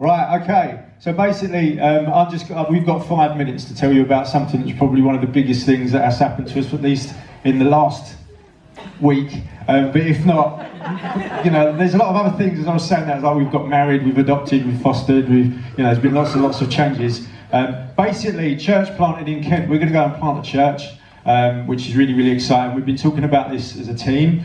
Right, okay. So basically, we've got 5 minutes to tell you about something that's probably one of the biggest things that has happened to us, at least in the last week. But if not, there's a lot of other things. As I was saying, that like we've got married, we've adopted, we've fostered, there's been lots and lots of changes. Basically, church planted in Kent. We're going to go and plant a church, which is really, really exciting. We've been talking about this as a team.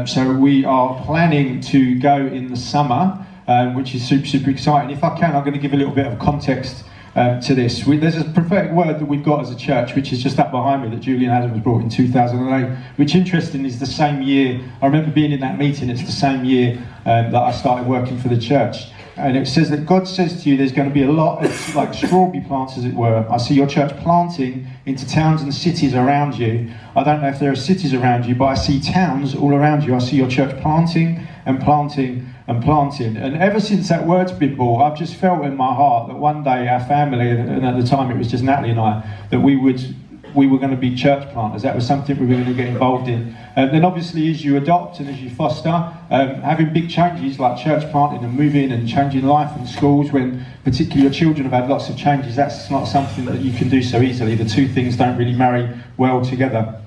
So we are planning to go in the summer. Which is super, super exciting. If I can, I'm going to give a little bit of context to this. There's a prophetic word that we've got as a church, which is just up behind me, that Julian Adams brought in 2008, which, interesting, is the same year. I remember being in that meeting. It's the same year that I started working for the church. And it says that God says to you, there's going to be a lot of, like strawberry plants, as it were. I see your church planting into towns and cities around you. I don't know if there are cities around you, but I see towns all around you. I see your church planting and planting and planting. And ever since that word's been brought, I've just felt in my heart that one day our family, and at the time it was just Natalie and I, that we were going to be church planters. That was something we were going to get involved in. And then obviously, as you adopt and as you foster, having big changes like church planting and moving and changing life in schools, when particularly your children have had lots of changes, that's not something that you can do so easily. The two things don't really marry well together.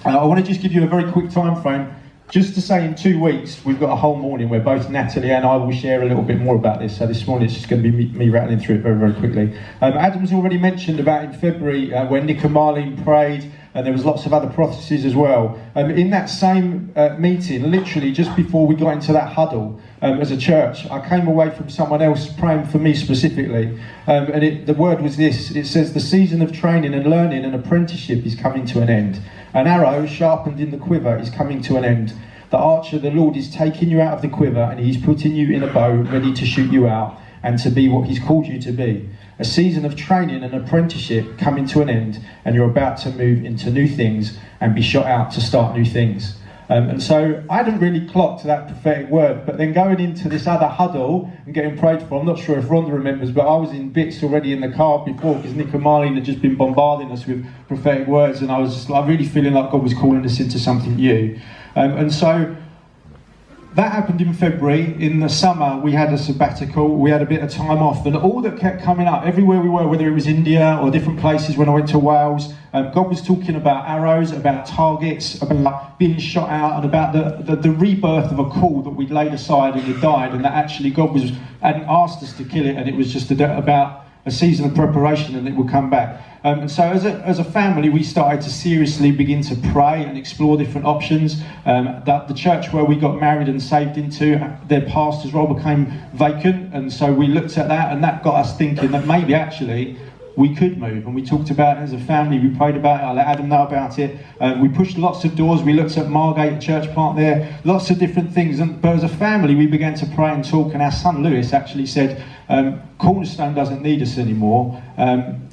I want to just give you a very quick time frame. Just to say, in 2 weeks, we've got a whole morning where both Natalie and I will share a little bit more about this. So this morning it's just going to be me rattling through it very, very quickly. Adam's already mentioned about in February when Nick and Marlene prayed, and there was lots of other prophecies as well. In that same meeting, literally just before we got into that huddle as a church, I came away from someone else praying for me specifically. The word was this. It says, the season of training and learning and apprenticeship is coming to an end. An arrow sharpened in the quiver is coming to an end. The archer, the Lord, is taking you out of the quiver and he's putting you in a bow ready to shoot you out and to be what he's called you to be. A season of training and apprenticeship coming to an end, and you're about to move into new things and be shot out to start new things. And so I hadn't really clocked that prophetic word, but then going into this other huddle and getting prayed for, I'm not sure if Rhonda remembers, but I was in bits already in the car before, because Nick and Marlene had just been bombarding us with prophetic words, and I was just like really feeling like God was calling us into something new. And so that happened in February. In the summer, we had a sabbatical. We had a bit of time off, and all that kept coming up everywhere we were, whether it was India or different places. When I went to Wales, God was talking about arrows, about targets, about being shot out, and about the rebirth of a call that we'd laid aside and had died, and that actually God hadn't asked us to kill it, and it was just about a season of preparation, and it would come back. And so as a family, we started to seriously begin to pray and explore different options. That the church where we got married and saved into, their pastor's role became vacant, and so we looked at that, and that got us thinking that maybe actually we could move. And we talked about it as a family, we prayed about it, I let Adam know about it. We pushed lots of doors, we looked at Margate, a church plant there, lots of different things. But as a family, we began to pray and talk, and our son Lewis actually said, Cornerstone doesn't need us anymore.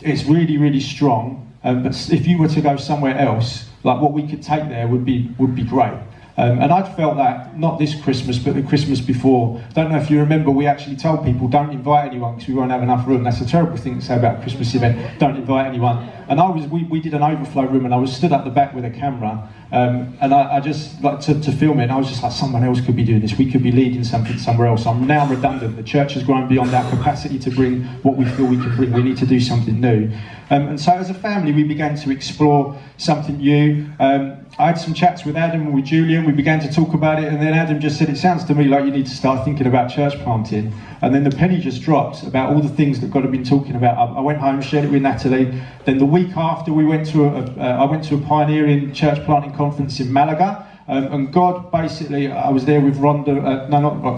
It's really, really strong. But if you were to go somewhere else, like what we could take there would be great. And I'd felt that, not this Christmas, but the Christmas before. Don't know if you remember, we actually told people, don't invite anyone because we won't have enough room. That's a terrible thing to say about a Christmas event, don't invite anyone. And we did an overflow room, and I was stood at the back with a camera, and I just, like, to film it, and I was just like, someone else could be doing this, we could be leading something somewhere else. I'm now redundant, the church has grown beyond our capacity to bring what we feel we can bring, we need to do something new. And so as a family, we began to explore something new. I had some chats with Adam and with Julian, we began to talk about it, and then Adam just said, it sounds to me like you need to start thinking about church planting. And then the penny just dropped about all the things that God had been talking about. I went home, shared it with Natalie. Then the week after, I went to a pioneering church planting conference in Malaga. And God basically, I was there with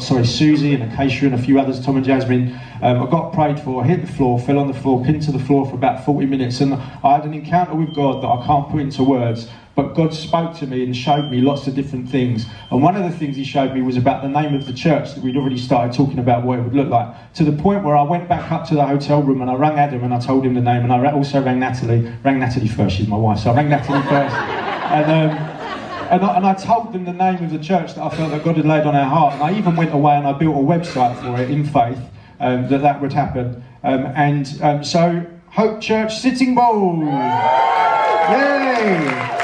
Susie and Acacia and a few others, Tom and Jasmine. I got prayed for, hit the floor, fell on the floor, pinned to the floor for about 40 minutes. And I had an encounter with God that I can't put into words. But God spoke to me and showed me lots of different things. And one of the things he showed me was about the name of the church that we'd already started talking about what it would look like. To the point where I went back up to the hotel room and I rang Adam and I told him the name, and I also rang Natalie. Rang Natalie first, she's my wife, so I rang Natalie first. And I told them the name of the church that I felt that God had laid on our heart. And I even went away and I built a website for it in faith that would happen. So, Hope Church Sittingbourne! Yay!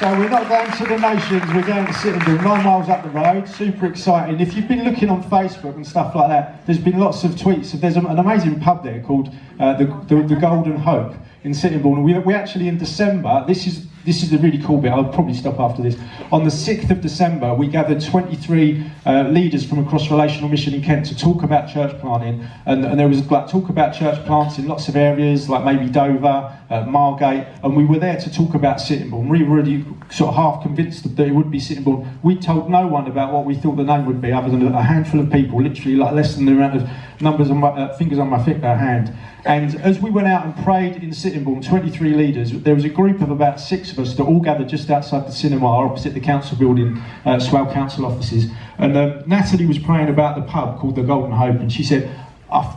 So we're not going to the nations, we're going to Sittingbourne, 9 miles up the road, super exciting. If you've been looking on Facebook and stuff like that, there's been lots of tweets. There's an amazing pub there called the Golden Hope in Sittingbourne. We actually, in December, this is the really cool bit, I'll probably stop after this. On the 6th of December, we gathered 23 leaders from across Relational Mission in Kent to talk about church planting. And there was like talk about church plants in lots of areas, like maybe Dover, Margate, and we were there to talk about Sittingbourne. We were already sort of half convinced that it would be Sittingbourne. We told no one about what we thought the name would be, other than a handful of people, literally like less than the amount of numbers on my fingers on my hand. And as we went out and prayed in Sittingbourne, 23 leaders, there was a group of about 6 of us that all gathered just outside the cinema opposite the council building, Swale Council offices. And Natalie was praying about the pub called the Golden Hope, and she said,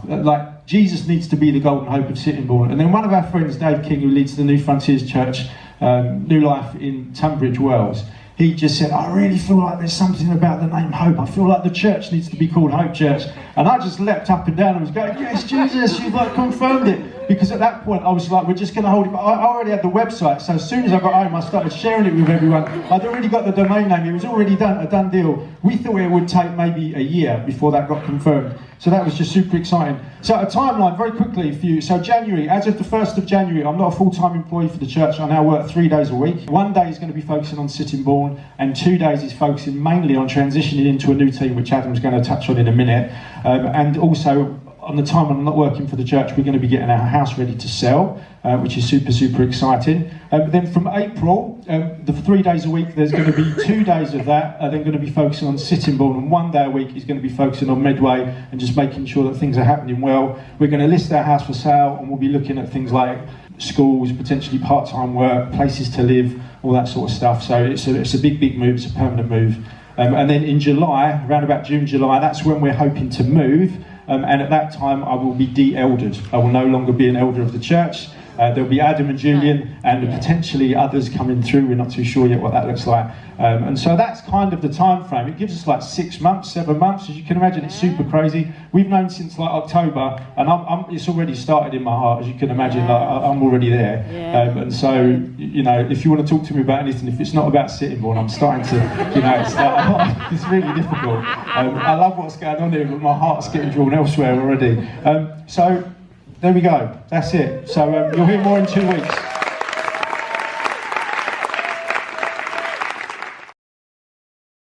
like, Jesus needs to be the Golden Hope of Sittingbourne. And then one of our friends, Dave King, who leads the New Frontiers Church, New Life in Tunbridge Wells, he just said, I really feel like there's something about the name Hope. I feel like the church needs to be called Hope Church. And I just leapt up and down and was going, yes, Jesus, you've like confirmed it. Because at that point I was like, we're just going to hold it. But I already had the website, so as soon as I got home I started sharing it with everyone. I'd already got the domain name, it was already a done deal. We thought it would take maybe a year before that got confirmed. So that was just super exciting. So a timeline very quickly for you. So January, as of the 1st of January, I'm not a full-time employee for the church. I now work 3 days a week. 1 day is going to be focusing on Sittingbourne, and 2 days is focusing mainly on transitioning into a new team, which Adam's going to touch on in a minute. And also, on the time when I'm not working for the church, we're going to be getting our house ready to sell, which is super, super exciting. But then from April, the 3 days a week, there's going to be 2 days of that are then going to be focusing on Sittingbourne, and 1 day a week is going to be focusing on Medway and just making sure that things are happening well. We're going to list our house for sale, and we'll be looking at things like schools, potentially part-time work, places to live, all that sort of stuff. So it's a big, big move, it's a permanent move. And then in July, around about June, July, that's when we're hoping to move. And at that time, I will be de-eldered. I will no longer be an elder of the church. There'll be Adam and Julian and potentially others coming through. We're not too sure yet what that looks like. And so that's kind of the time frame. It gives us like 6 months, 7 months. As you can imagine, it's super crazy. We've known since like October, and it's already started in my heart, as you can imagine. Like, I'm already there. And so, you know, if you want to talk to me about anything, if it's not about Sittingbourne, I'm starting to, you know, it's really difficult. I love what's going on here, but my heart's getting drawn elsewhere already. So there we go. That's it. So you'll hear more in 2 weeks.